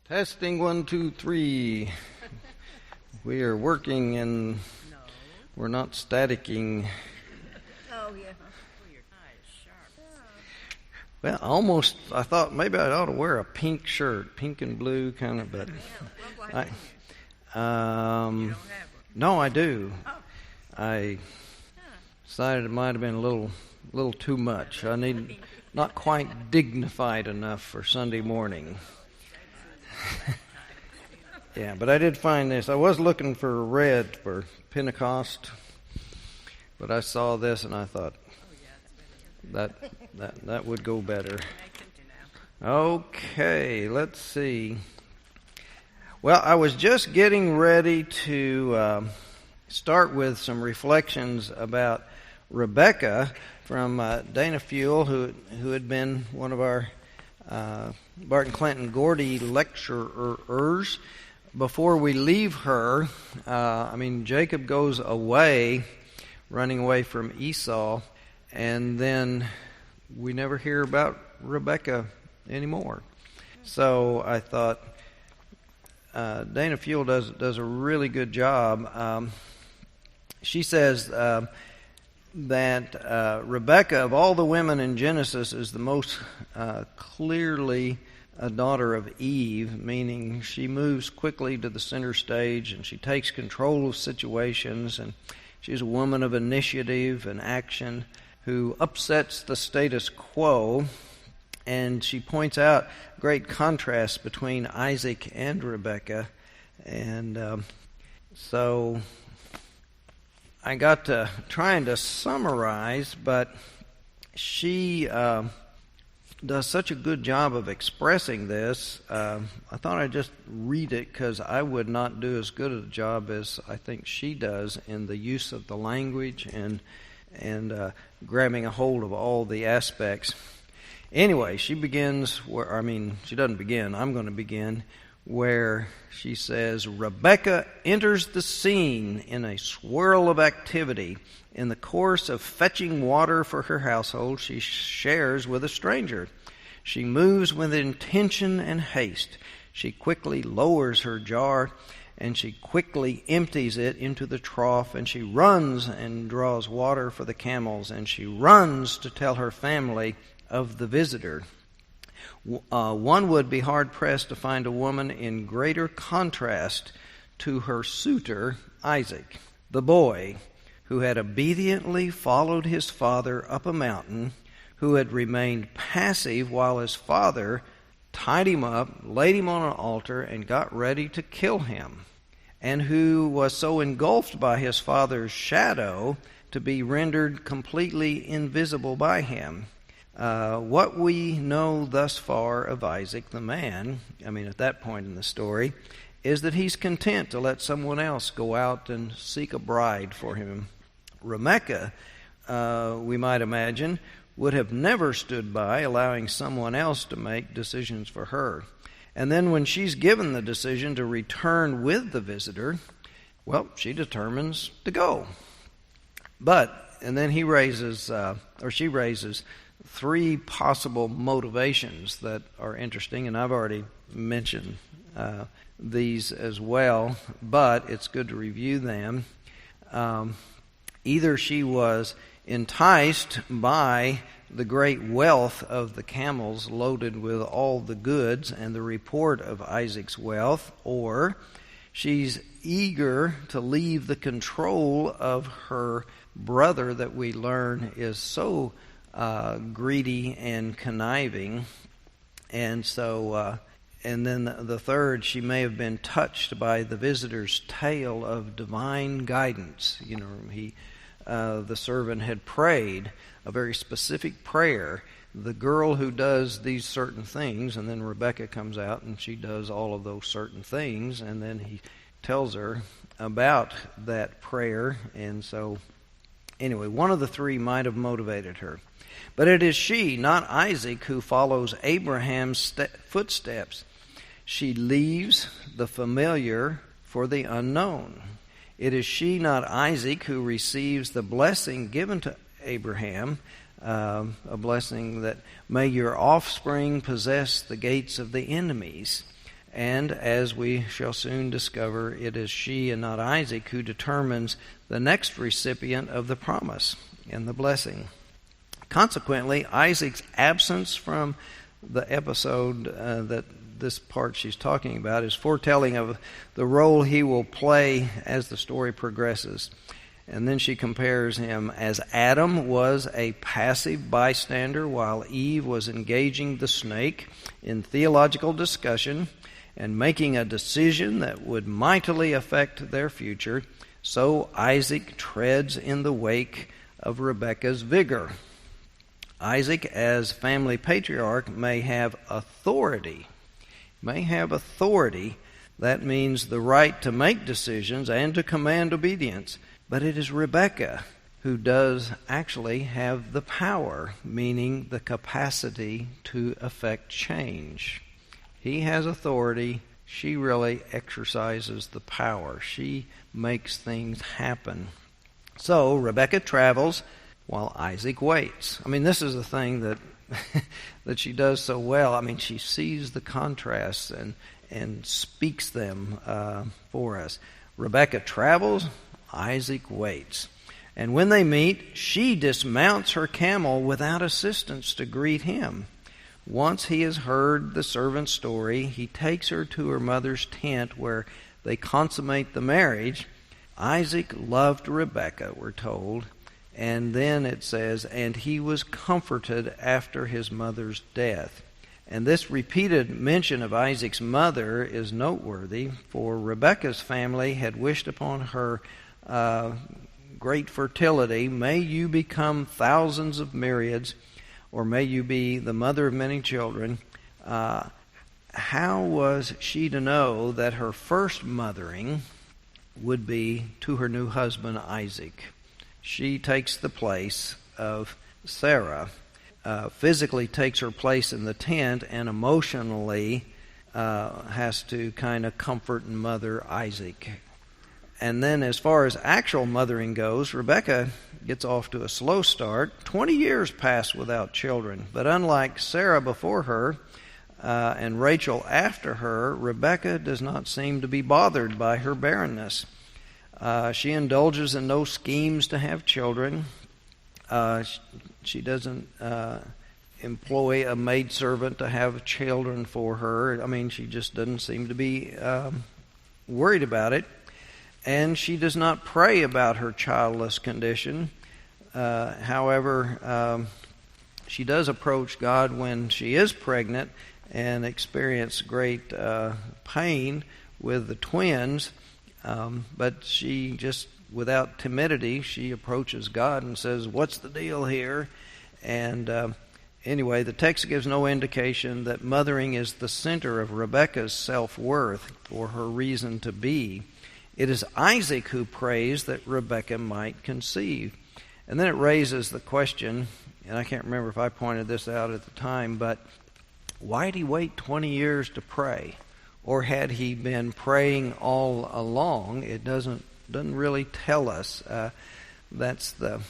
Testing 1, 2, 3. We are working and we're not staticking. Oh, yeah. Well, almost, I thought maybe I ought to wear a pink shirt, pink and blue kind of, but no, I do. I decided it might have been a little too much. I need not quite dignified enough for Sunday morning. Yeah, but I did find this. I was looking for red for Pentecost, but I saw this and I thought that would go better. Okay, let's see. Well, I was just getting ready to start with some reflections about Rebekah from Dana Fuel, who had been one of our Barton Clinton Gordy lecturers. Before we leave her, Jacob goes away, running away from Esau, and then we never hear about Rebekah anymore. So I thought Dana Fuel does a really good job. She says that Rebekah, of all the women in Genesis, is the most clearly a daughter of Eve, meaning she moves quickly to the center stage and she takes control of situations, and she's a woman of initiative and action who upsets the status quo. And she points out great contrast between Isaac and Rebekah. And so I got to trying to summarize, but she does such a good job of expressing this. I thought I'd just read it because I would not do as good a job as I think she does in the use of the language and grabbing a hold of all the aspects. Anyway, she begins she doesn't begin. I'm going to begin where she says, Rebekah enters the scene in a swirl of activity. In the course of fetching water for her household, she shares with a stranger. She moves with intention and haste. She quickly lowers her jar, and she quickly empties it into the trough, and she runs and draws water for the camels, and she runs to tell her family of the visitor. One would be hard-pressed to find a woman in greater contrast to her suitor, Isaac, the boy who had obediently followed his father up a mountain, who had remained passive while his father tied him up, laid him on an altar, and got ready to kill him, and who was so engulfed by his father's shadow to be rendered completely invisible by him. What we know thus far of Isaac, the man, at that point in the story, is that he's content to let someone else go out and seek a bride for him. Rebekah, we might imagine, would have never stood by allowing someone else to make decisions for her. And then when she's given the decision to return with the visitor, well, she determines to go. And then she raises three possible motivations that are interesting, and I've already mentioned these as well, but it's good to review them. Either she was enticed by the great wealth of the camels loaded with all the goods and the report of Isaac's wealth, or she's eager to leave the control of her brother that we learn is so greedy and conniving. And so and then the third, she may have been touched by the visitor's tale of divine guidance. The servant had prayed a very specific prayer, the girl who does these certain things, and then Rebekah comes out and she does all of those certain things, and then he tells her about that prayer. And so anyway, one of the three might have motivated her. But it is she, not Isaac, who follows Abraham's footsteps. She leaves the familiar for the unknown. It is she, not Isaac, who receives the blessing given to Abraham, a blessing that may your offspring possess the gates of the enemies. And as we shall soon discover, it is she and not Isaac who determines the next recipient of the promise and the blessing. Consequently, Isaac's absence from the episode that this part she's talking about is foretelling of the role he will play as the story progresses. And then she compares him as Adam was a passive bystander while Eve was engaging the snake in theological discussion and making a decision that would mightily affect their future. So Isaac treads in the wake of Rebekah's vigor. Isaac, as family patriarch, may have authority. That means the right to make decisions and to command obedience. But it is Rebekah who does actually have the power, meaning the capacity to effect change. He has authority. She really exercises the power. She makes things happen. So Rebekah travels while Isaac waits. I mean, this is the thing that that she does so well. I mean, she sees the contrasts and speaks them for us. Rebekah travels, Isaac waits. And when they meet, she dismounts her camel without assistance to greet him. Once he has heard the servant's story, he takes her to her mother's tent where they consummate the marriage. Isaac loved Rebekah, we're told. And then it says, and he was comforted after his mother's death. And this repeated mention of Isaac's mother is noteworthy, for Rebekah's family had wished upon her great fertility. May you become thousands of myriads, or may you be the mother of many children. How was she to know that her first mothering would be to her new husband, Isaac? She takes the place of Sarah, physically takes her place in the tent, and emotionally has to kind of comfort and mother Isaac. And then as far as actual mothering goes, Rebekah gets off to a slow start. 20 years pass without children. But unlike Sarah before her and Rachel after her, Rebekah does not seem to be bothered by her barrenness. She indulges in no schemes to have children. She doesn't employ a maidservant to have children for her. I mean, she just doesn't seem to be worried about it. And she does not pray about her childless condition. However, she does approach God when she is pregnant and experience great pain with the twins. But she just, without timidity, she approaches God and says, what's the deal here? And anyway, the text gives no indication that mothering is the center of Rebekah's self-worth or her reason to be. It is Isaac who prays that Rebekah might conceive. And then it raises the question, and I can't remember if I pointed this out at the time, but why did he wait 20 years to pray? Or had he been praying all along? It doesn't really tell us. It's the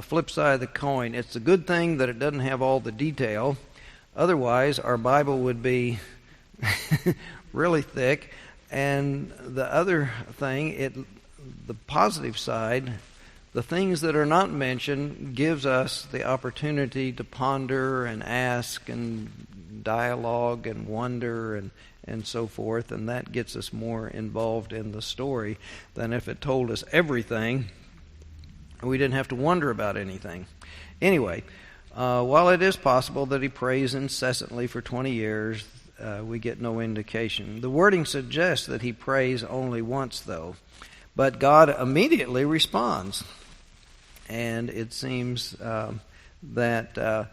flip side of the coin. It's a good thing that it doesn't have all the detail. Otherwise, our Bible would be really thick. And the other thing, the positive side, the things that are not mentioned gives us the opportunity to ponder and ask and dialogue and wonder and so forth, and that gets us more involved in the story than if it told us everything. We didn't have to wonder about anything. Anyway, while it is possible that he prays incessantly for 20 years, we get no indication. The wording suggests that he prays only once, though. But God immediately responds. And it seems that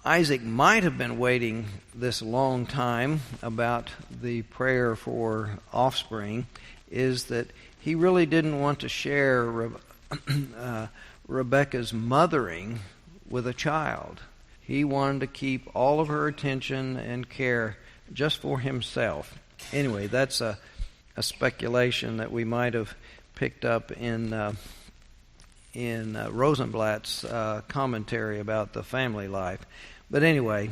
Isaac might have been waiting this long time about the prayer for offspring, is that he really didn't want to share Rebekah's mothering with a child. He wanted to keep all of her attention and care just for himself. Anyway, that's a speculation that we might have picked up in Rosenblatt's commentary about the family life. But anyway,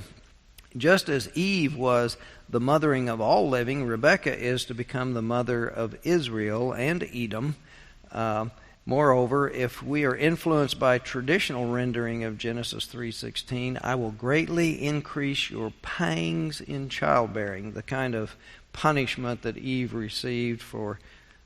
Just as Eve was the mothering of all living, Rebekah is to become the mother of Israel and Edom. Moreover, if we are influenced by traditional rendering of Genesis 3:16, I will greatly increase your pangs in childbearing, the kind of punishment that Eve received for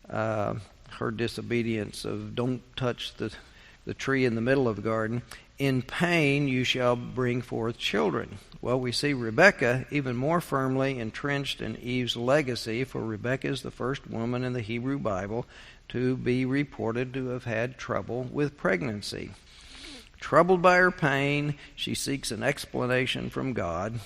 her disobedience of don't touch the tree in the middle of the garden. In pain you shall bring forth children. Well, we see Rebekah even more firmly entrenched in Eve's legacy, for Rebekah is the first woman in the Hebrew Bible to be reported to have had trouble with pregnancy. Troubled by her pain, she seeks an explanation from God,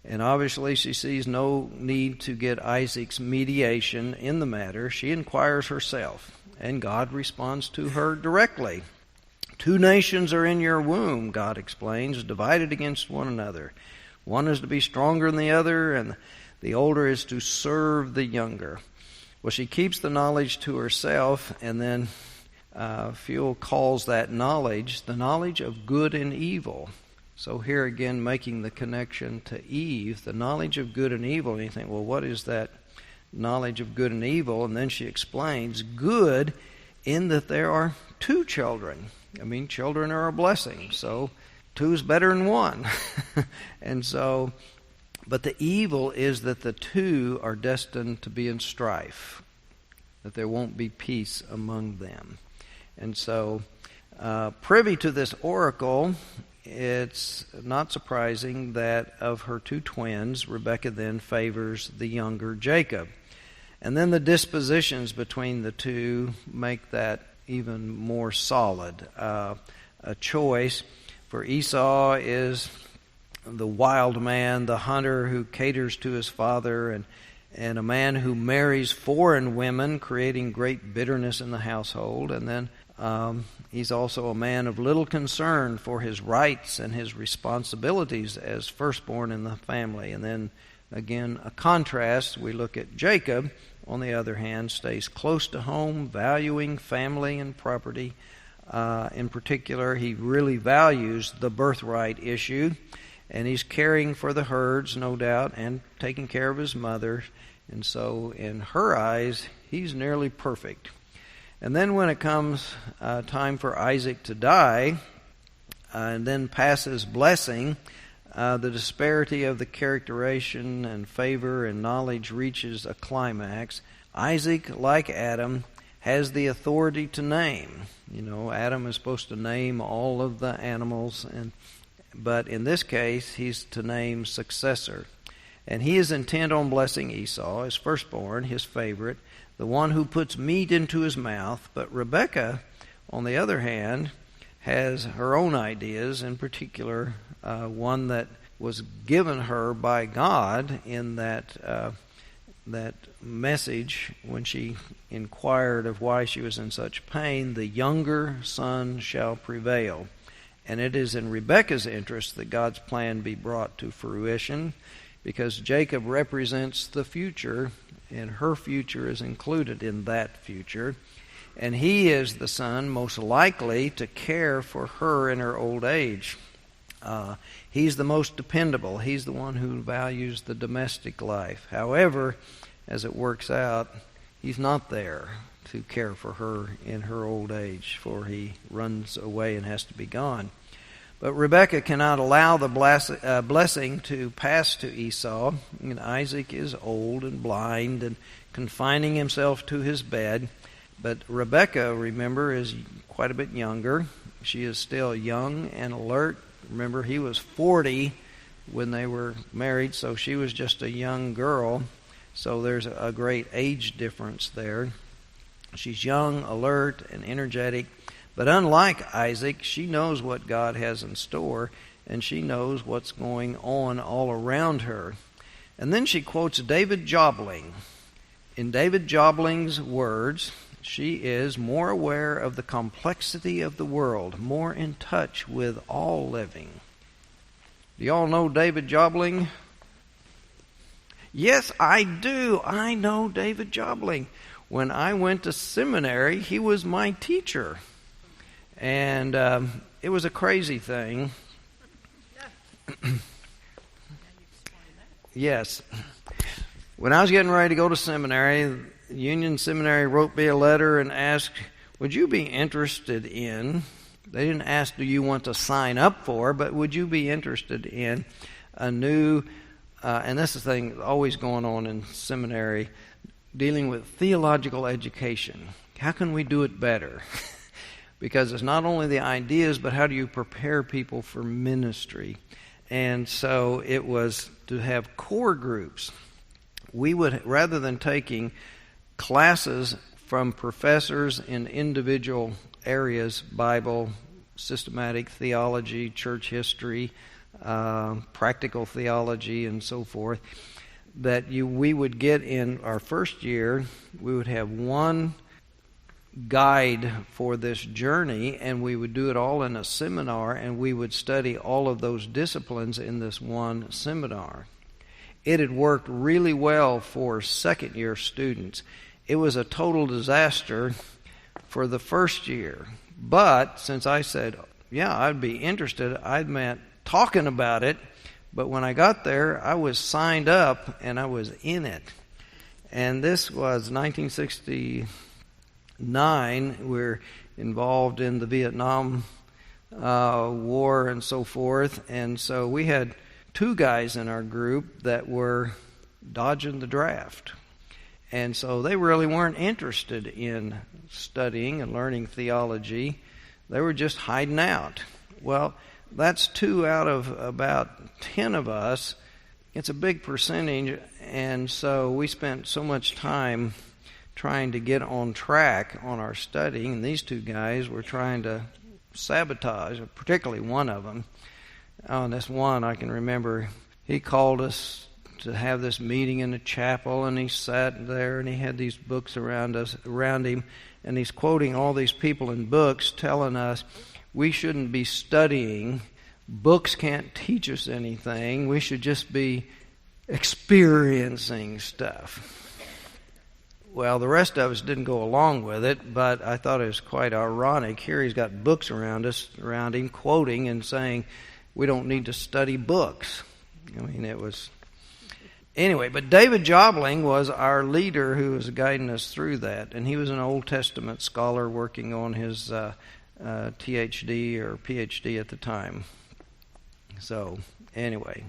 and obviously she sees no need to get Isaac's mediation in the matter. She inquires herself, and God responds to her directly. 2 nations are in your womb, God explains, divided against one another. One is to be stronger than the other, and the older is to serve the younger. Well, she keeps the knowledge to herself, and then Fuel calls that knowledge the knowledge of good and evil. So here again, making the connection to Eve, the knowledge of good and evil. And you think, well, what is that knowledge of good and evil? And then she explains, good in that there are 2 children. I mean, children are a blessing, so 2 is better than 1. And so, but the evil is that the 2 are destined to be in strife, that there won't be peace among them. And so, privy to this oracle, it's not surprising that of her 2 twins, Rebekah then favors the younger Jacob. And then the dispositions between the 2 make that even more solid. A choice for Esau is the wild man, the hunter who caters to his father, and a man who marries foreign women, creating great bitterness in the household. And then he's also a man of little concern for his rights and his responsibilities as firstborn in the family. And then again, a contrast, we look at Jacob, on the other hand, stays close to home, valuing family and property. In particular, he really values the birthright issue, and he's caring for the herds, no doubt, and taking care of his mother. And so, in her eyes, he's nearly perfect. And then when it comes time for Isaac to die, and then pass his blessing, the disparity of the characterization and favor and knowledge reaches a climax. Isaac, like Adam, has the authority to name. You know, Adam is supposed to name all of the animals, but in this case, he's to name successor. And he is intent on blessing Esau, his firstborn, his favorite, the one who puts meat into his mouth. But Rebekah, on the other hand, has her own ideas, in particular one that was given her by God in that message when she inquired of why she was in such pain. The younger son shall prevail. And it is in Rebekah's interest that God's plan be brought to fruition, because Jacob represents the future, and her future is included in that future. And he is the son most likely to care for her in her old age. He's the most dependable. He's the one who values the domestic life. However, as it works out, he's not there to care for her in her old age, for he runs away and has to be gone. But Rebekah cannot allow the blessing to pass to Esau. And Isaac is old and blind and confining himself to his bed. But Rebekah, remember, is quite a bit younger. She is still young and alert. Remember, he was 40 when they were married, so she was just a young girl. So there's a great age difference there. She's young, alert, and energetic. But unlike Isaac, she knows what God has in store, and she knows what's going on all around her. And then she quotes David Jobling. In David Jobling's words, she is more aware of the complexity of the world, more in touch with all living. Do you all know David Jobling? Yes, I do. I know David Jobling. When I went to seminary, he was my teacher. And it was a crazy thing. Yes. When I was getting ready to go to seminary, Union Seminary wrote me a letter and asked, would you be interested in, they didn't ask, do you want to sign up for, but would you be interested in a new, and this is the thing always going on in seminary, dealing with theological education. How can we do it better? Because it's not only the ideas, but how do you prepare people for ministry? And so it was to have core groups. We would, rather than taking classes from professors in individual areas, Bible, systematic theology, church history, practical theology, and so forth, that we would get in our first year, we would have one guide for this journey, and we would do it all in a seminar, and we would study all of those disciplines in this one seminar. It had worked really well for second-year students. It was a total disaster for the first year. But since I said, yeah, I'd be interested, I meant talking about it, but when I got there, I was signed up and I was in it. And this was 1969. We're involved in the Vietnam War and so forth, and so we had 2 guys in our group that were dodging the draft. And so they really weren't interested in studying and learning theology. They were just hiding out. Well, that's 2 out of about 10 of us. It's a big percentage, and so we spent so much time trying to get on track on our studying, and these 2 guys were trying to sabotage, particularly one of them. On this one, I can remember he called us to have this meeting in the chapel, and he sat there and he had these books around him, and he's quoting all these people in books telling us we shouldn't be studying. Books can't teach us anything. We should just be experiencing stuff. Well, the rest of us didn't go along with it, but I thought it was quite ironic. Here he's got books around him, quoting and saying, we don't need to study books. I mean, it was... Anyway, but David Jobling was our leader who was guiding us through that, and he was an Old Testament scholar working on his THD or PhD at the time. So, anyway,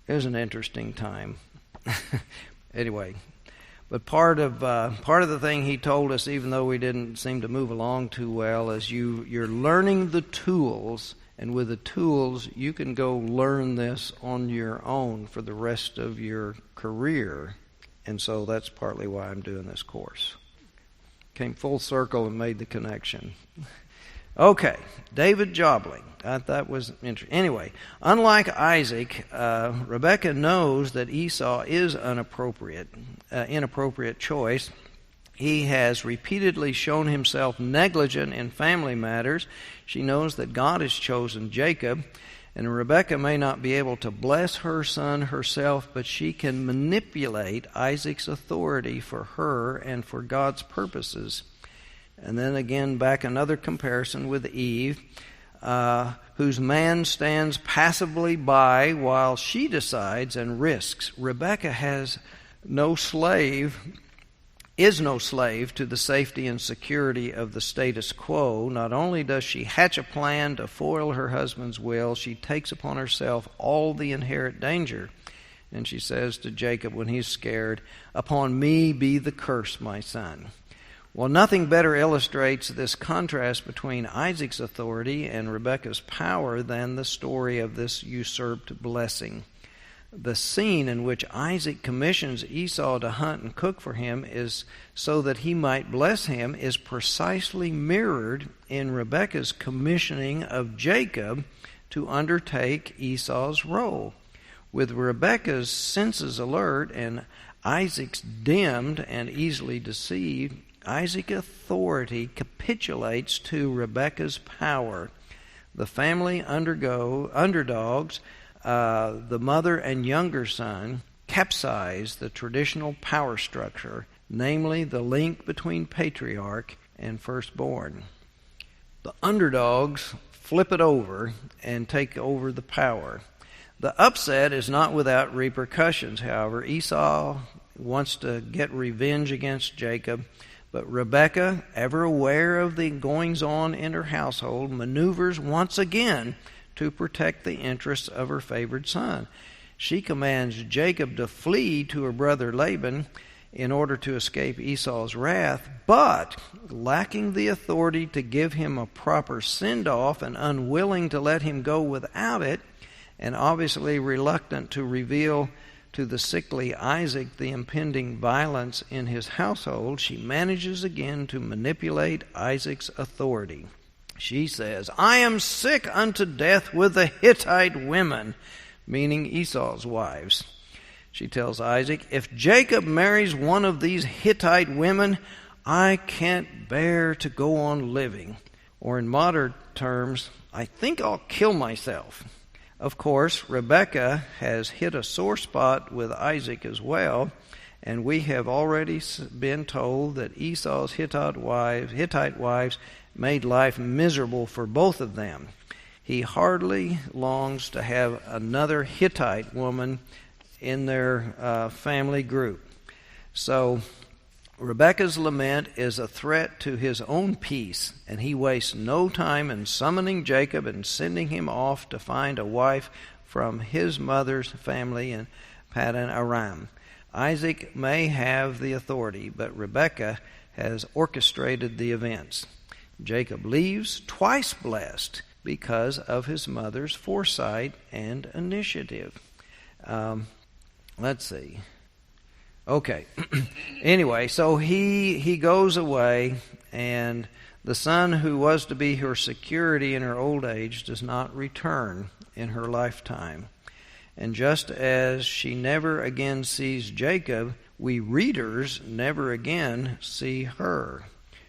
it was an interesting time. Anyway, but part of the thing he told us, even though we didn't seem to move along too well, is you're learning the tools. And with the tools, you can go learn this on your own for the rest of your career. And so that's partly why I'm doing this course. Came full circle and made the connection. Okay, David Jobling. That was interesting. Anyway, unlike Isaac, Rebekah knows that Esau is an inappropriate choice. He has repeatedly shown himself negligent in family matters. She knows that God has chosen Jacob, and Rebekah may not be able to bless her son herself, but she can manipulate Isaac's authority for her and for God's purposes. And then again, back another comparison with Eve, whose man stands passively by while she decides and risks. Rebekah is no slave to the safety and security of the status quo. Not only does she hatch a plan to foil her husband's will, she takes upon herself all the inherent danger. And she says to Jacob when he's scared, "Upon me be the curse, my son." Well, nothing better illustrates this contrast between Isaac's authority and Rebekah's power than the story of this usurped blessing. The scene in which Isaac commissions Esau to hunt and cook for him is so that he might bless him is precisely mirrored in Rebekah's commissioning of Jacob to undertake Esau's role. With Rebekah's senses alert and Isaac's dimmed and easily deceived, Isaac's authority capitulates to Rebekah's power. The family underdogs, the mother and younger son, capsize the traditional power structure, namely the link between patriarch and firstborn. The underdogs flip it over and take over the power. The upset is not without repercussions, however. Esau wants to get revenge against Jacob, but Rebekah, ever aware of the goings-on in her household, maneuvers once again to protect the interests of her favored son. She commands Jacob to flee to her brother Laban in order to escape Esau's wrath, but lacking the authority to give him a proper send-off and unwilling to let him go without it, and obviously reluctant to reveal to the sickly Isaac the impending violence in his household, she manages again to manipulate Isaac's authority. She says, "I am sick unto death with the Hittite women," meaning Esau's wives. She tells Isaac, "If Jacob marries one of these Hittite women, I can't bear to go on living." Or in modern terms, "I think I'll kill myself." Of course, Rebekah has hit a sore spot with Isaac as well, and we have already been told that Esau's Hittite wives made life miserable for both of them. He hardly longs to have another Hittite woman in their family group. So Rebekah's lament is a threat to his own peace, and he wastes no time in summoning Jacob and sending him off to find a wife from his mother's family in Paddan Aram. Isaac may have the authority, but Rebekah has orchestrated the events. Jacob leaves twice blessed because of his mother's foresight and initiative. Let's see. Okay. Anyway, so he goes away, and the son who was to be her security in her old age does not return in her lifetime. And just as she never again sees Jacob, we readers never again see her.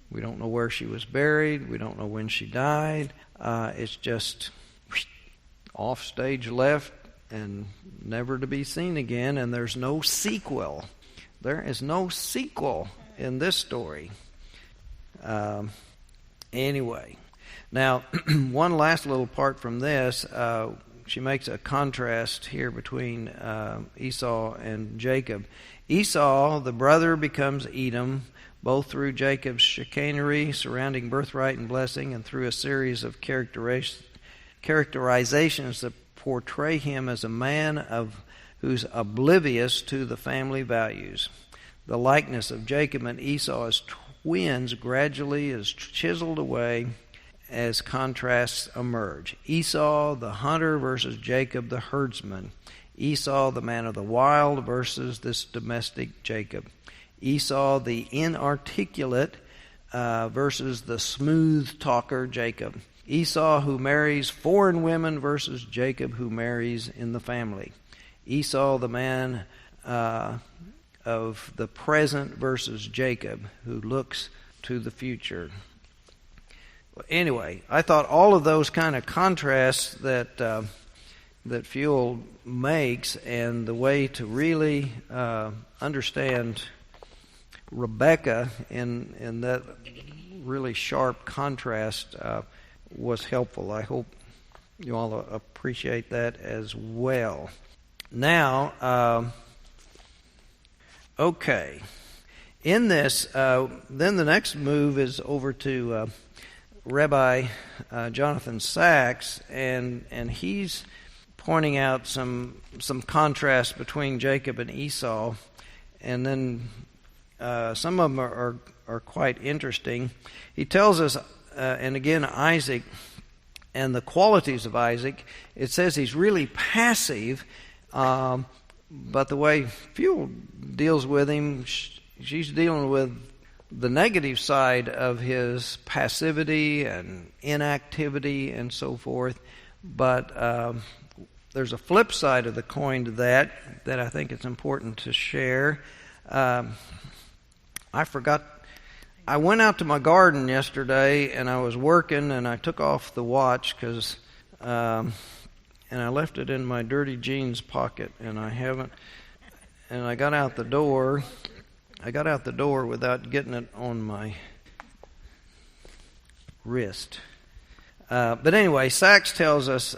We don't know where she was buried. We don't know when she died. It's just off stage left and never to be seen again, and there's no sequel. There is no sequel in this story. Anyway, now one last little part from this. She makes a contrast here between Esau and Jacob. Esau, the brother, becomes Edom, both through Jacob's chicanery surrounding birthright and blessing, and through a series of characterizations that portray him as a man who's oblivious to the family values. The likeness of Jacob and Esau as twins gradually is chiseled away as contrasts emerge. Esau, the hunter, versus Jacob, the herdsman. Esau, the man of the wild, versus this domestic Jacob. Esau, the inarticulate, versus the smooth talker Jacob. Esau, who marries foreign women, versus Jacob, who marries in the family. Esau, the man of the present, versus Jacob, who looks to the future. Anyway, I thought all of those kind of contrasts that Fuel makes, and the way to really understand Rebekah in that really sharp contrast was helpful. I hope you all appreciate that as well. Now, okay. In this, then the next move is over to Rabbi Jonathan Sachs, and he's pointing out some contrast between Jacob and Esau, and then some of them are quite interesting. He tells us, and again, Isaac and the qualities of Isaac. It says he's really passive, but the way Fuel deals with him, she's dealing with the negative side of his passivity and inactivity and so forth. But there's a flip side of the coin to that I think it's important to share. I forgot. I went out to my garden yesterday, and I was working, and I took off the watch because, and I left it in my dirty jeans pocket, and I haven't. And I got out the door. Without getting it on my wrist. But anyway, Sachs tells us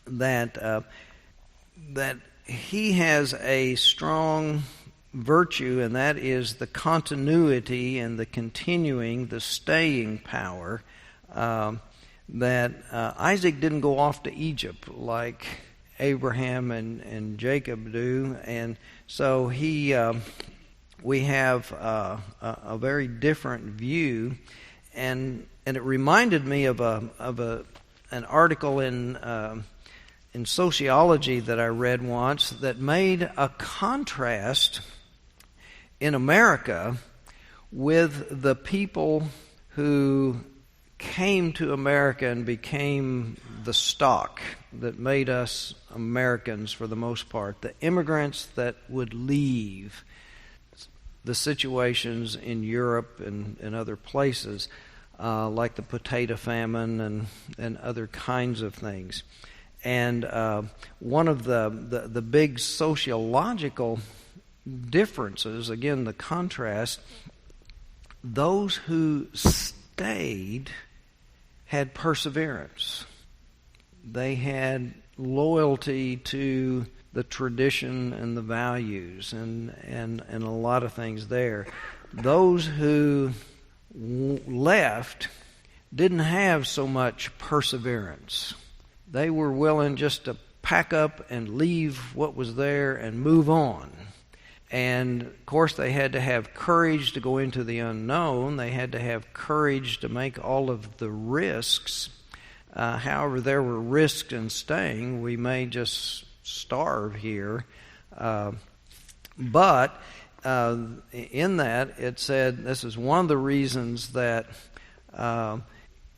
that that he has a strong virtue, and that is the continuity and the continuing, the staying power. That Isaac didn't go off to Egypt like Abraham and Jacob do, and so we have a very different view, and it reminded me of an article in sociology that I read once that made a contrast in America with the people who came to America and became the stock that made us Americans for the most part. The immigrants that would leave the situations in Europe and other places, like the potato famine and other kinds of things. And one of the big sociological differences, again, the contrast, those who stayed had perseverance. They had loyalty to the tradition and the values and a lot of things there. Those who left didn't have so much perseverance. They were willing just to pack up and leave what was there and move on. And, of course, they had to have courage to go into the unknown. They had to have courage to make all of the risks. However, there were risks in staying. We may just starve here. But in that, it said this is one of the reasons that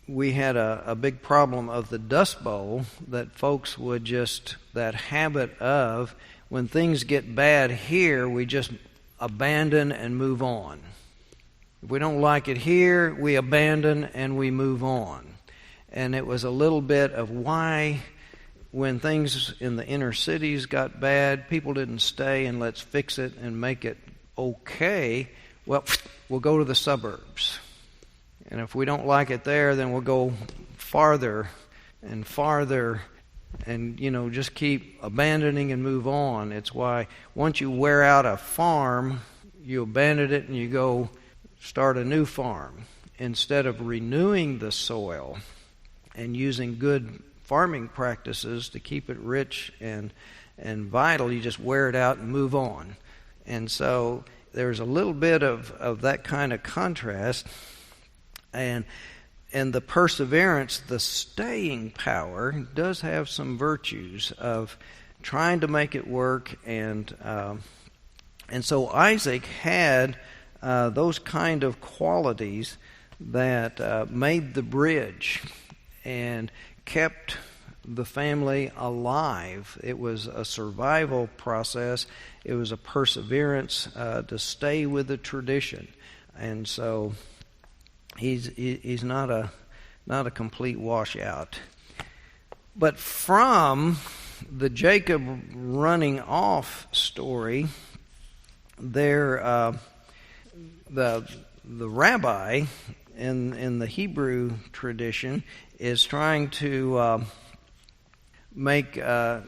we had a big problem of the Dust Bowl, that folks would just, that habit of, when things get bad here, we just abandon and move on. If we don't like it here, we abandon and we move on. And it was a little bit of why, when things in the inner cities got bad, people didn't stay and let's fix it and make it okay. Well, we'll go to the suburbs. And if we don't like it there, then we'll go farther and farther and, just keep abandoning and move on. It's why once you wear out a farm, you abandon it and you go start a new farm. Instead of renewing the soil and using good farming practices to keep it rich and vital, you just wear it out and move on. And so there's a little bit of that kind of contrast. And the perseverance, the staying power, does have some virtues of trying to make it work. And so Isaac had those kind of qualities that made the bridge and kept the family alive. It was a survival process. It was a perseverance to stay with the tradition. And so he's not a complete washout. But from the Jacob running off story, there the rabbi in the Hebrew tradition is trying to make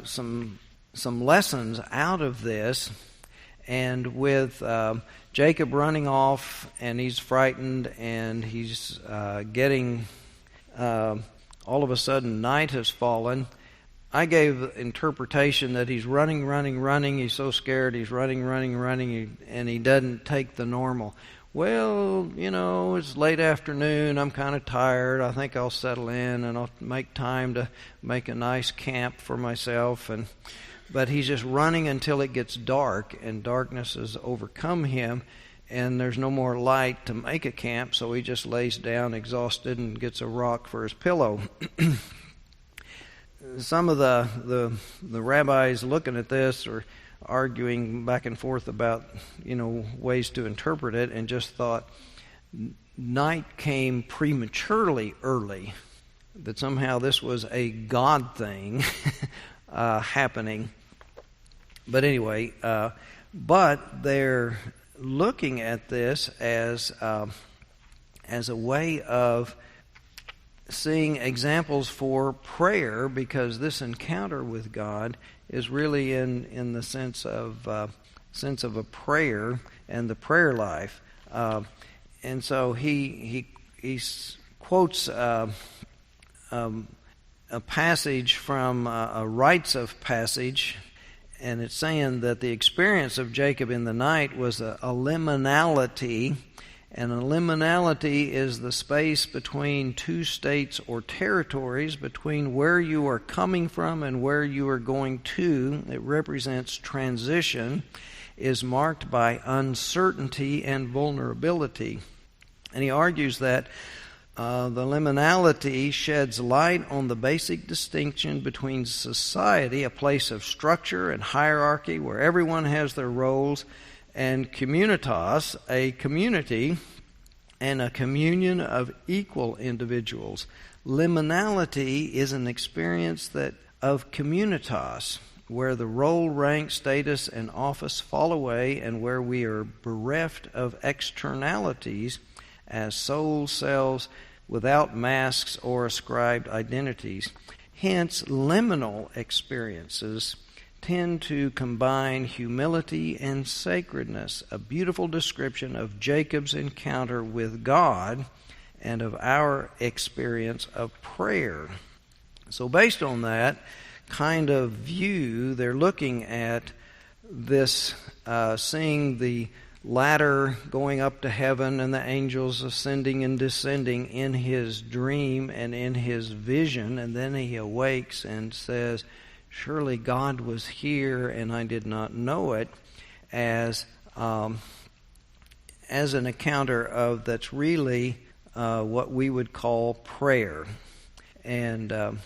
some lessons out of this. And with Jacob running off, and he's frightened, and he's getting, all of a sudden, night has fallen. I gave interpretation that he's running. He's so scared, he's running, and he doesn't take the normal. Well, it's late afternoon, I'm kind of tired, I think I'll settle in, and I'll make time to make a nice camp for myself. But he's just running until it gets dark, and darkness has overcome him, and there's no more light to make a camp, so he just lays down exhausted and gets a rock for his pillow. Some of the rabbis looking at this are arguing back and forth about, ways to interpret it, and just thought night came prematurely early, that somehow this was a God thing happening. But anyway, but they're looking at this as a way of seeing examples for prayer, because this encounter with God is really in the sense of a prayer and the prayer life. And so he quotes a passage from a rites of passage, and it's saying that the experience of Jacob in the night was a liminality. And a liminality is the space between two states or territories, between where you are coming from and where you are going to. It represents transition, is marked by uncertainty and vulnerability. And he argues that the liminality sheds light on the basic distinction between society, a place of structure and hierarchy where everyone has their roles, and communitas, a community and a communion of equal individuals. Liminality is an experience of communitas, where the role, rank, status, and office fall away, and where we are bereft of externalities as soul selves without masks or ascribed identities. Hence, liminal experiences tend to combine humility and sacredness, a beautiful description of Jacob's encounter with God and of our experience of prayer. So based on that kind of view, they're looking at this, seeing the ladder going up to heaven and the angels ascending and descending in his dream and in his vision, and then he awakes and says, surely God was here and I did not know it, as an encounter of that's really what we would call prayer. And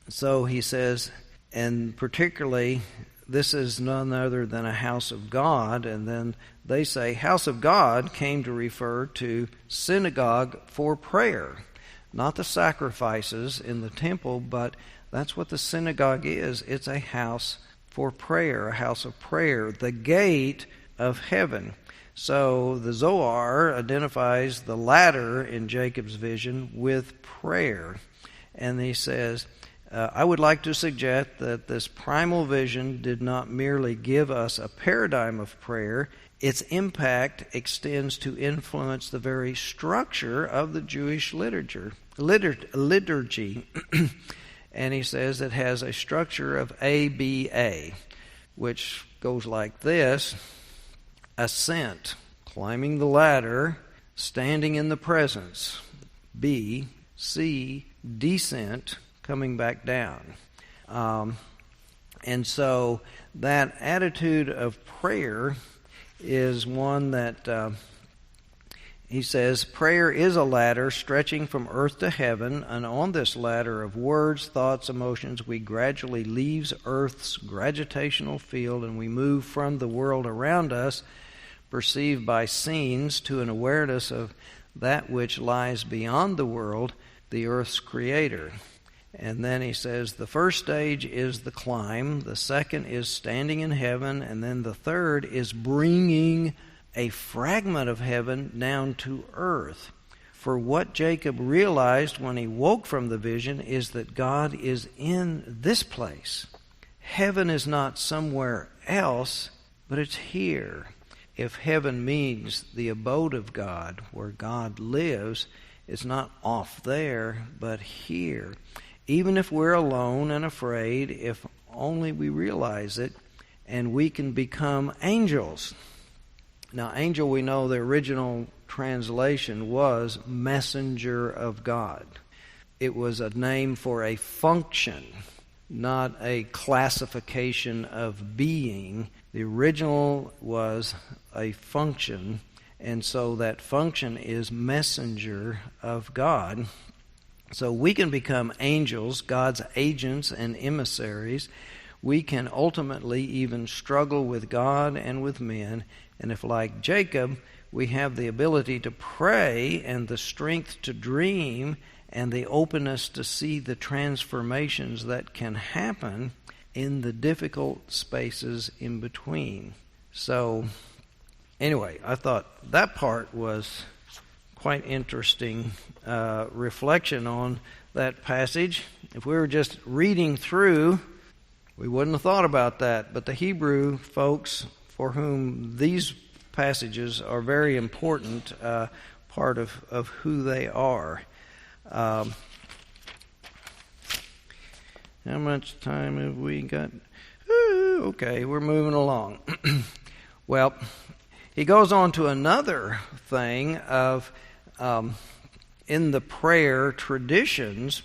so he says, and particularly this is none other than a house of God, and then they say house of God came to refer to synagogue for prayer, not the sacrifices in the temple, but that's what the synagogue is. It's a house for prayer, a house of prayer, the gate of heaven. So the Zohar identifies the ladder in Jacob's vision with prayer. And he says, I would like to suggest that this primal vision did not merely give us a paradigm of prayer. Its impact extends to influence the very structure of the Jewish liturgy. And he says it has a structure of ABA, which goes like this: ascent, climbing the ladder, standing in the presence. B, C, descent, coming back down. And so that attitude of prayer is one that he says, prayer is a ladder stretching from earth to heaven, and on this ladder of words, thoughts, emotions, we gradually leave Earth's gravitational field and we move from the world around us, perceived by scenes, to an awareness of that which lies beyond the world, the Earth's creator. And then he says the first stage is the climb, the second is standing in heaven, and then the third is bringing a fragment of heaven down to earth. For what Jacob realized when he woke from the vision is that God is in this place. Heaven is not somewhere else, but it's here. If heaven means the abode of God, where God lives, it's not off there, but here. Even if we're alone and afraid, if only we realize it, and we can become angels. Now, angel, we know the original translation was messenger of God. It was a name for a function, not a classification of being. The original was a function, and so that function is messenger of God. So we can become angels, God's agents and emissaries. We can ultimately even struggle with God and with men. And if, like Jacob, we have the ability to pray and the strength to dream and the openness to see the transformations that can happen in the difficult spaces in between. So, anyway, I thought that part was quite interesting reflection on that passage. If we were just reading through, we wouldn't have thought about that. But the Hebrew folks, for whom these passages are very important, part of who they are. How much time have we got? Okay, we're moving along. Well, he goes on to another thing of in the prayer traditions,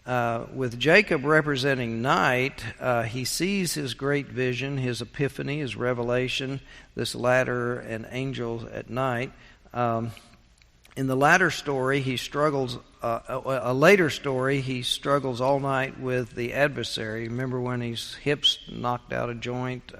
with Jacob representing night, he sees his great vision, his epiphany, his revelation, this ladder and angels at night. In the latter story, he struggles. A later story, he struggles all night with the adversary. Remember when his hips knocked out a joint?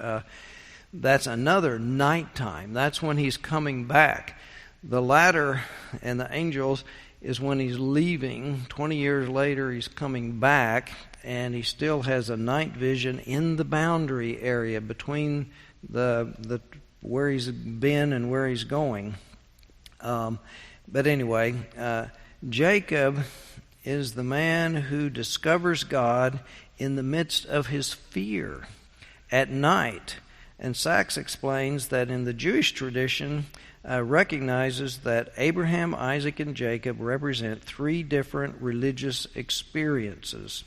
That's another nighttime. That's when he's coming back. The ladder and the angels is when he's leaving. 20 years later, he's coming back, and he still has a night vision in the boundary area between the where he's been and where he's going. But anyway, Jacob is the man who discovers God in the midst of his fear at night. And Sachs explains that in the Jewish tradition, recognizes that Abraham, Isaac, and Jacob represent three different religious experiences,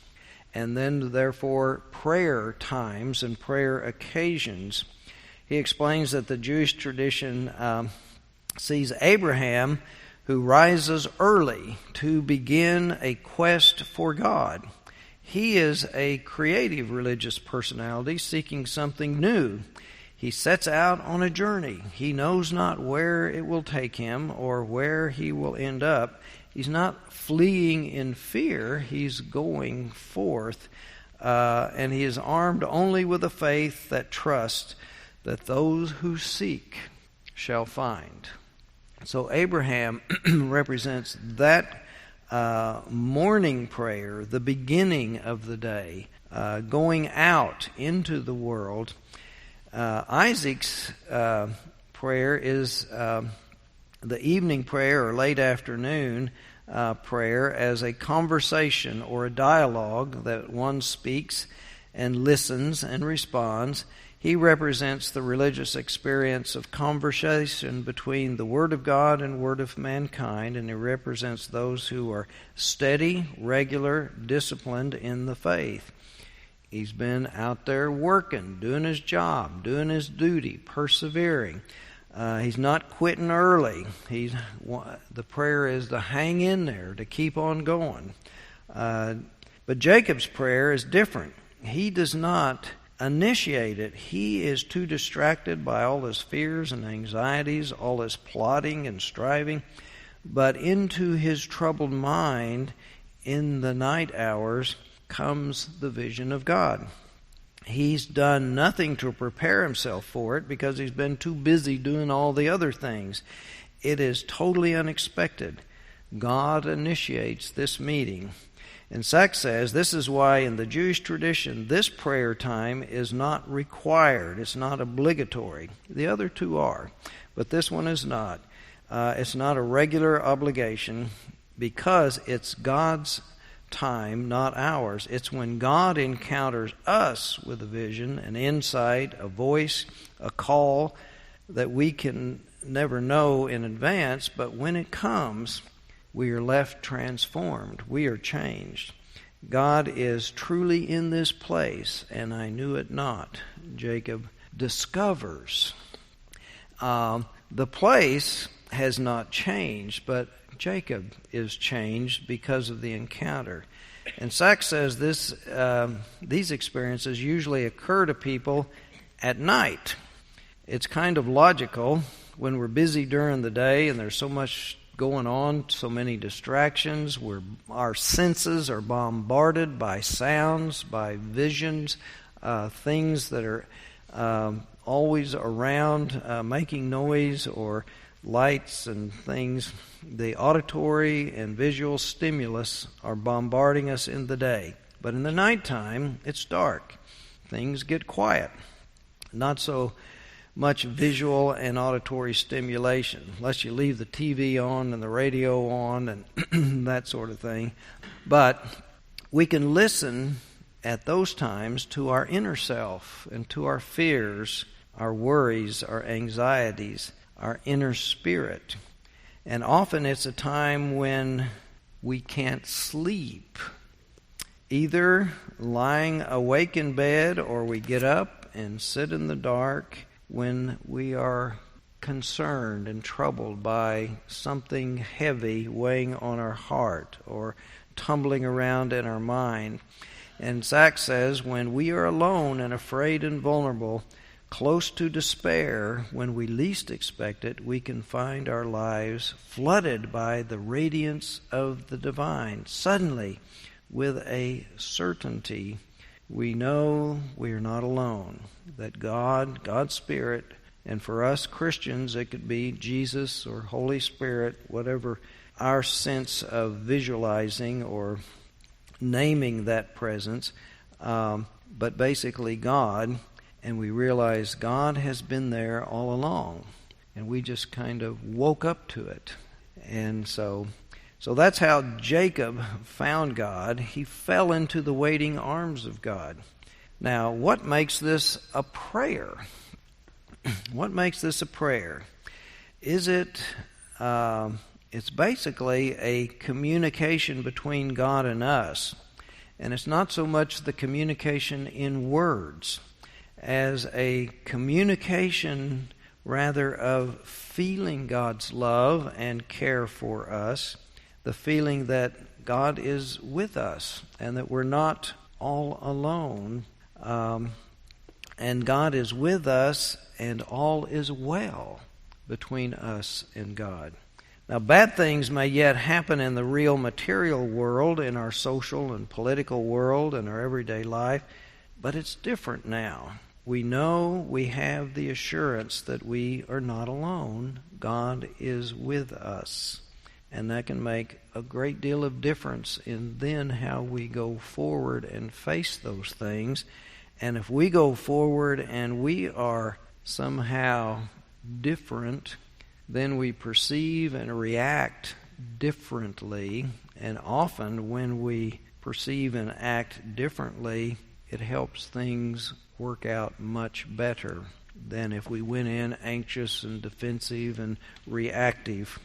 and then therefore prayer times and prayer occasions. He explains that the Jewish tradition sees Abraham, who rises early to begin a quest for God. He is a creative religious personality seeking something new. He sets out on a journey. He knows not where it will take him or where he will end up. He's not fleeing in fear. He's going forth, and he is armed only with a faith that trusts that those who seek shall find. So Abraham represents that morning prayer, the beginning of the day, going out into the world. Isaac's prayer is the evening prayer or late afternoon prayer as a conversation or a dialogue that one speaks and listens and responds. He represents the religious experience of conversation between the Word of God and Word of mankind, and he represents those who are steady, regular, disciplined in the faith. He's been out there working, doing his job, doing his duty, persevering. He's not quitting early. The prayer is to hang in there, to keep on going. But Jacob's prayer is different. He does not initiate it. He is too distracted by all his fears and anxieties, all his plotting and striving. But into his troubled mind in the night hours comes the vision of God. He's done nothing to prepare himself for it because he's been too busy doing all the other things. It is totally unexpected. God initiates this meeting. And Sachs says this is why in the Jewish tradition this prayer time is not required. It's not obligatory. The other two are, but this one is not. It's not a regular obligation because it's God's time, not ours. It's when God encounters us with a vision, an insight, a voice, a call that we can never know in advance, but when it comes, we are left transformed. We are changed. God is truly in this place, and I knew it not. Jacob discovers. The place has not changed, but Jacob is changed because of the encounter. And Sachs says these experiences usually occur to people at night. It's kind of logical when we're busy during the day and there's so much going on, so many distractions, where our senses are bombarded by sounds, by visions, things that are always around, making noise, or lights and things. The auditory and visual stimulus are bombarding us in the day. But in the nighttime, it's dark. Things get quiet. Not so much visual and auditory stimulation, unless you leave the TV on and the radio on and that sort of thing. But we can listen at those times to our inner self and to our fears, our worries, our anxieties, our inner spirit. And often it's a time when we can't sleep, either lying awake in bed or we get up and sit in the dark when we are concerned and troubled by something heavy weighing on our heart or tumbling around in our mind. And Zach says, when we are alone and afraid and vulnerable, close to despair, when we least expect it, we can find our lives flooded by the radiance of the divine. Suddenly, with a certainty, we know we are not alone, that God's Spirit, and for us Christians it could be Jesus or Holy Spirit, whatever our sense of visualizing or naming that presence, but basically God, and we realize God has been there all along, and we just kind of woke up to it. And so that's how Jacob found God. He fell into the waiting arms of God. Now, what makes this a prayer? What makes this a prayer? Is it, it's basically a communication between God and us. And it's not so much the communication in words as a communication rather of feeling God's love and care for us, the feeling that God is with us and that we're not all alone, and God is with us and all is well between us and God. Now, bad things may yet happen in the real material world, in our social and political world, and our everyday life, but it's different now. We know we have the assurance that we are not alone. God is with us. And that can make a great deal of difference in then how we go forward and face those things. And if we go forward and we are somehow different, then we perceive and react differently. And often when we perceive and act differently, it helps things work out much better than if we went in anxious and defensive and reactive.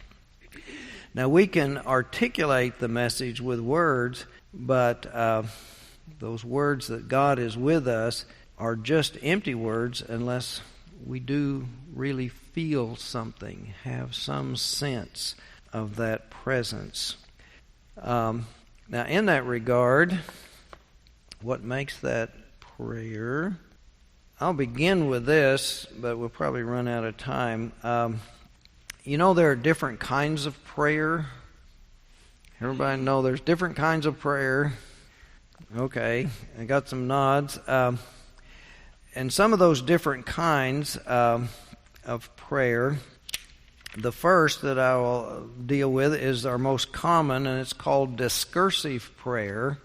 Now, we can articulate the message with words, but those words that God is with us are just empty words unless we do really feel something, have some sense of that presence. Now, in that regard, what makes that prayer? I'll begin with this, but we'll probably run out of time. You know there are different kinds of prayer. Everybody know there's different kinds of prayer. Okay, I got some nods. And some of those different kinds of prayer, the first that I will deal with is our most common, and it's called discursive prayer,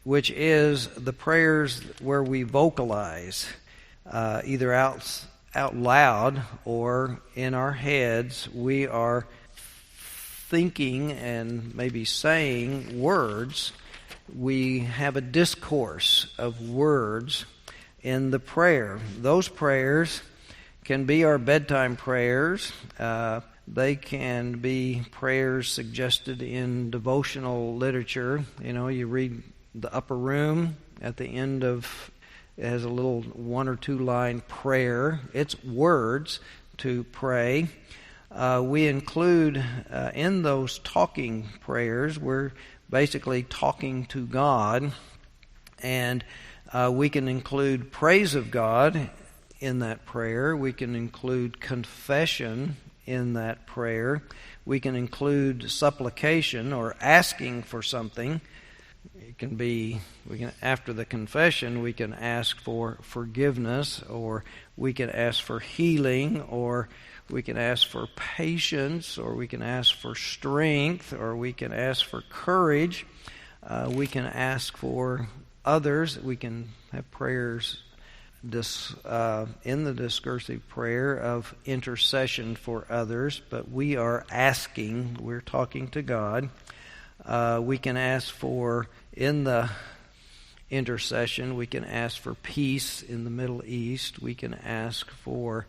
which is the prayers where we vocalize, either out loud or in our heads. We are thinking and maybe saying words. We have a discourse of words in the prayer. Those prayers can be our bedtime prayers. They can be prayers suggested in devotional literature. You know, you read the Upper Room at the end of it has a little 1 or 2 line prayer. It's words to pray. We include in those talking prayers, we're basically talking to God, and we can include praise of God in that prayer. We can include confession in that prayer. We can include supplication or asking for something. It can be, after the confession, we can ask for forgiveness, or we can ask for healing, or we can ask for patience, or we can ask for strength, or we can ask for courage. We can ask for others. We can have prayers in the discursive prayer of intercession for others, but we are asking, we're talking to God. We can ask for, in the intercession, we can ask for peace in the Middle East. We can ask for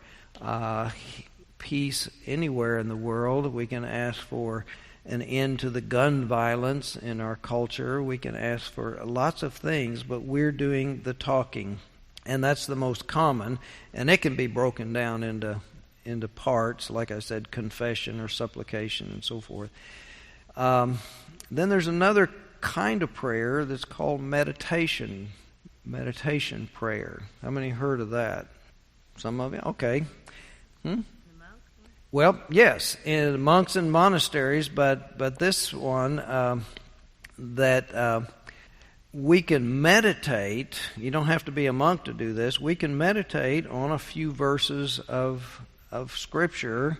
peace anywhere in the world. We can ask for an end to the gun violence in our culture. We can ask for lots of things, but we're doing the talking. And that's the most common, and it can be broken down into parts, like I said, confession or supplication and so forth. Then there's another kind of prayer that's called meditation prayer. How many heard of that? Some of you? Okay. Well, yes, in monks and monasteries, but this one that we can meditate. You don't have to be a monk to do this. We can meditate on a few verses of Scripture,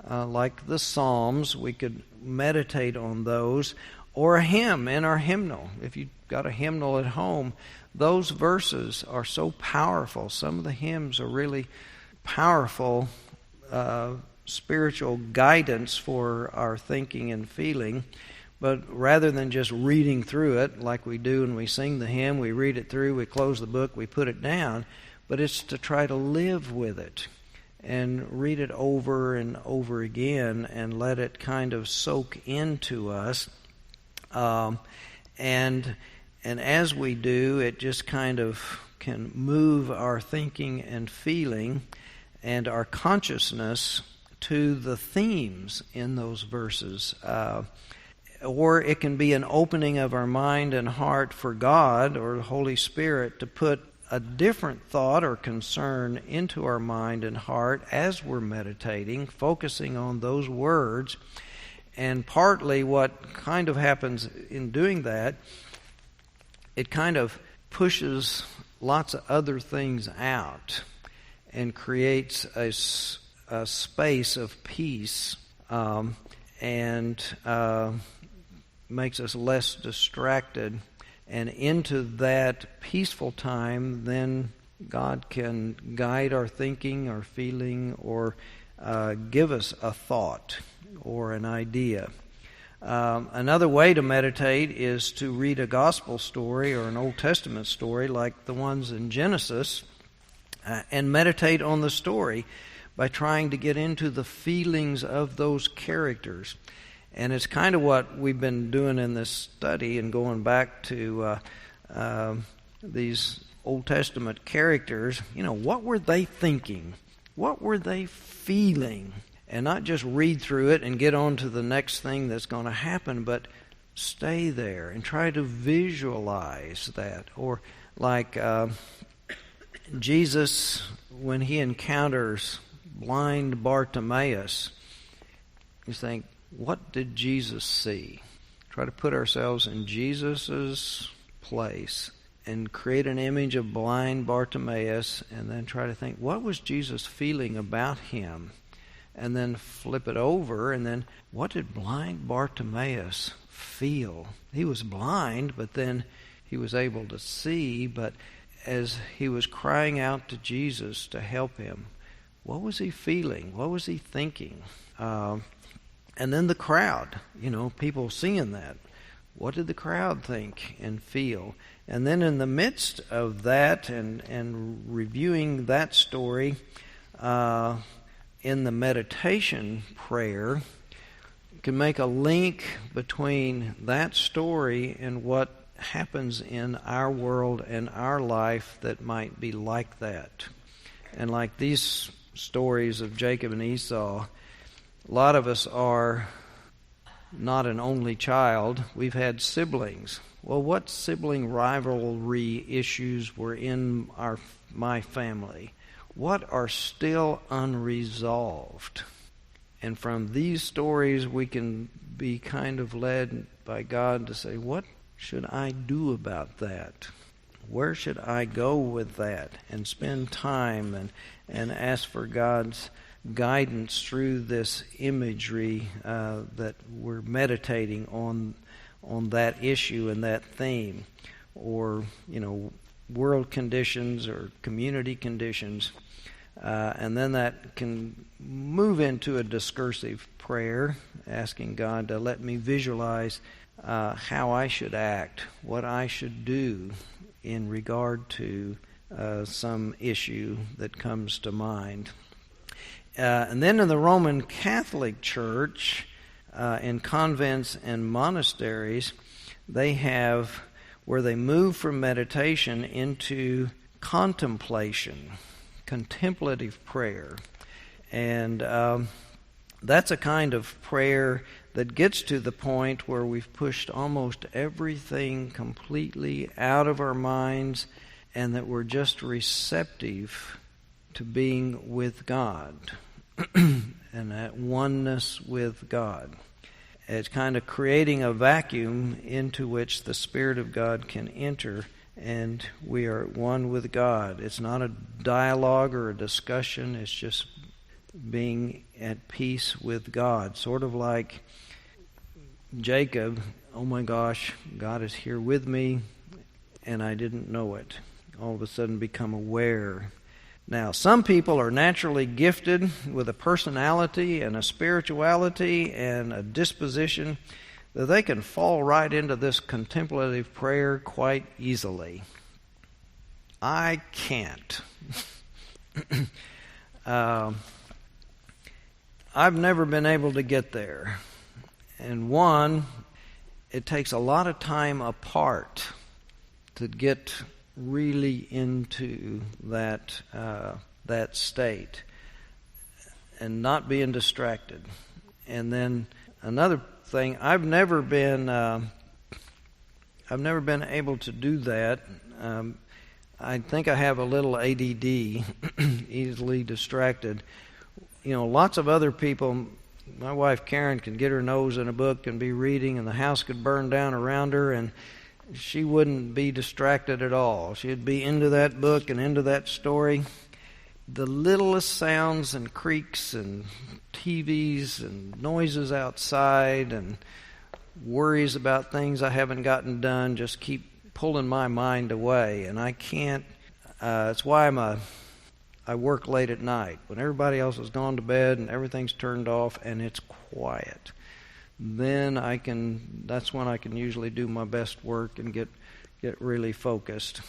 like the Psalms. We could meditate on those, or a hymn in our hymnal. If you've got a hymnal at home, those verses are so powerful. Some of the hymns are really powerful spiritual guidance for our thinking and feeling. But rather than just reading through it like we do when we sing the hymn, we read it through, we close the book, we put it down, but it's to try to live with it and read it over and over again and let it kind of soak into us. And as we do, it just kind of can move our thinking and feeling and our consciousness to the themes in those verses. Or it can be an opening of our mind and heart for God or the Holy Spirit to put a different thought or concern into our mind and heart as we're meditating, focusing on those words. And partly what kind of happens in doing that, it kind of pushes lots of other things out and creates a space of peace and makes us less distracted. And into that peaceful time, then God can guide our thinking, our feeling, or give us a thought or an idea. Another way to meditate is to read a gospel story or an Old Testament story like the ones in Genesis and meditate on the story by trying to get into the feelings of those characters. And it's kind of what we've been doing in this study and going back to these Old Testament characters. You know, what were they thinking? What were they feeling? And not just read through it and get on to the next thing that's going to happen, but stay there and try to visualize that. Or like Jesus, when he encounters blind Bartimaeus, you think, what did Jesus see? Try to put ourselves in Jesus' place and create an image of blind Bartimaeus and then try to think, what was Jesus feeling about him? And then flip it over and then, what did blind Bartimaeus feel? He was blind, but then he was able to see. But as he was crying out to Jesus to help him, what was he feeling? What was he thinking? And then the crowd, people seeing that. What did the crowd think and feel? And then in the midst of that and reviewing that story, in the meditation prayer, you can make a link between that story and what happens in our world and our life that might be like that. And like these stories of Jacob and Esau, a lot of us are not an only child. We've had siblings. Well, what sibling rivalry issues were in my family? What are still unresolved? And from these stories, we can be kind of led by God to say, what should I do about that? Where should I go with that? And spend time and ask for God's guidance through this imagery that we're meditating on that issue and that theme. Or, world conditions or community conditions. And then that can move into a discursive prayer, asking God to let me visualize how I should act, what I should do in regard to some issue that comes to mind. And then in the Roman Catholic Church, in convents and monasteries, they have where they move from meditation into contemplation, contemplative prayer. And that's a kind of prayer that gets to the point where we've pushed almost everything completely out of our minds and that we're just receptive to being with God and that oneness with God. It's kind of creating a vacuum into which the Spirit of God can enter, and we are one with God. It's not a dialogue or a discussion. It's just being at peace with God. Sort of like Jacob, oh my gosh, God is here with me, and I didn't know it. All of a sudden become aware. Now, some people are naturally gifted with a personality and a spirituality and a disposition that they can fall right into this contemplative prayer quite easily. I can't. I've never been able to get there. And one, it takes a lot of time apart to get really into that state and not being distracted. And then another thing, I've never been able to do that. I think I have a little ADD, easily distracted. You know, lots of other people. My wife Karen can get her nose in a book and be reading, and the house could burn down around her, and she wouldn't be distracted at all. She'd be into that book and into that story. The littlest sounds and creaks and TVs and noises outside and worries about things I haven't gotten done just keep pulling my mind away. And I can't, it's why I work late at night. When everybody else has gone to bed and everything's turned off and it's quiet, then that's when I can usually do my best work and get really focused.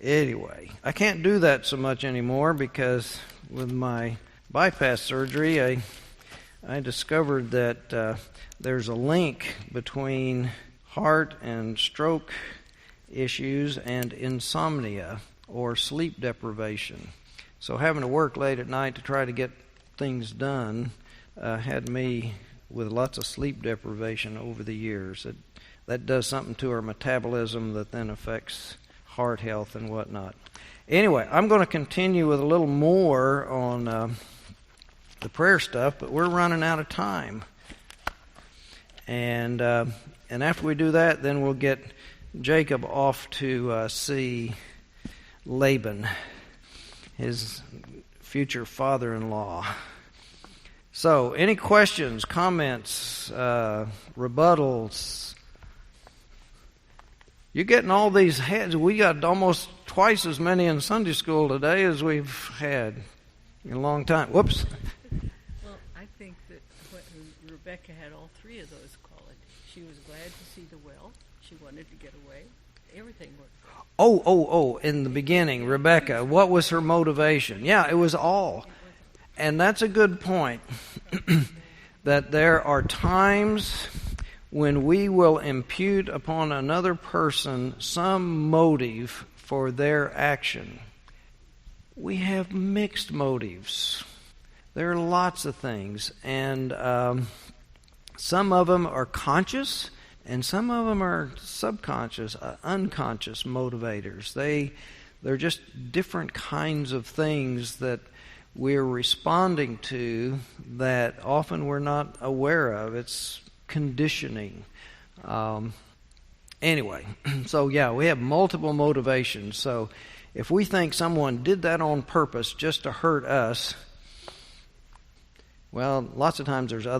Anyway, I can't do that so much anymore because with my bypass surgery, I discovered that there's a link between heart and stroke issues and insomnia or sleep deprivation. So having to work late at night to try to get things done had me with lots of sleep deprivation over the years. That does something to our metabolism that then affects heart health and whatnot. Anyway, I'm going to continue with a little more on the prayer stuff, but we're running out of time. And after we do that, then we'll get Jacob off to see Laban, his future father-in-law. So, any questions, comments, rebuttals? You're getting all these heads. We got almost twice as many in Sunday school today as we've had in a long time. Whoops. Well, I think that when Rebekah had all three of those qualities. She was glad to see the well. She wanted to get away. Everything worked. Oh, in the beginning, Rebekah, what was her motivation? Yeah, it was all. And that's a good point, that there are times when we will impute upon another person some motive for their action. We have mixed motives. There are lots of things, and some of them are conscious, and some of them are subconscious, unconscious motivators. They're just different kinds of things that we're responding to that often we're not aware of. It's conditioning. Anyway, so yeah, we have multiple motivations. So if we think someone did that on purpose just to hurt us, well, lots of times there's other